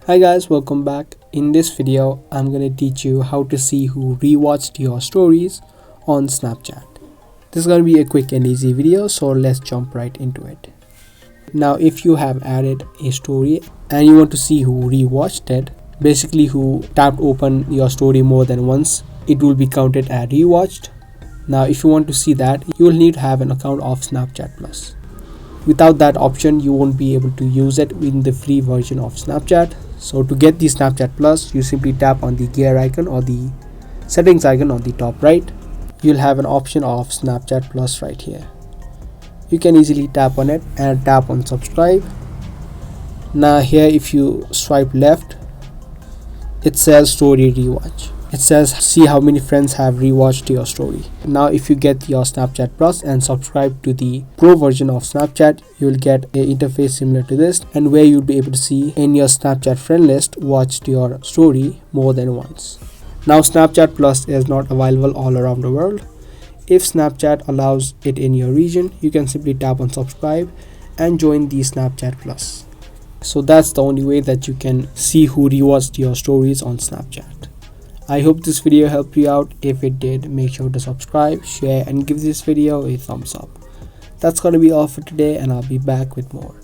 Hi guys, welcome back. In this video, I'm gonna teach you how to see who rewatched your stories on Snapchat. This is gonna be a quick and easy video, so let's jump right into it. Now, if you have added a story and you want to see who rewatched it, basically who tapped open your story more than once, it will be counted as rewatched. Now, if you want to see that, you will need to have an account of Snapchat Plus. Without that option, you won't be able to use it in the free version of Snapchat. So to get the Snapchat Plus, you simply tap on the gear icon or the settings icon on the top right. You'll have an option of Snapchat Plus right here. You can easily tap on it and tap on subscribe. Now here, if you swipe left, it says story rewatch. It says see how many friends have rewatched your story. Now if you get your Snapchat Plus and subscribe to the pro version of Snapchat, you'll get an interface similar to this, and where you'll be able to see in your Snapchat friend list watched your story more than once. Now Snapchat Plus is not available all around the world. If Snapchat allows it in your region, you can simply tap on subscribe and join the Snapchat Plus. So that's the only way that you can see who rewatched your stories on Snapchat. I hope this video helped you out. If it did, make sure to subscribe, share, and give this video a thumbs up. That's gonna be all for today, and I'll be back with more.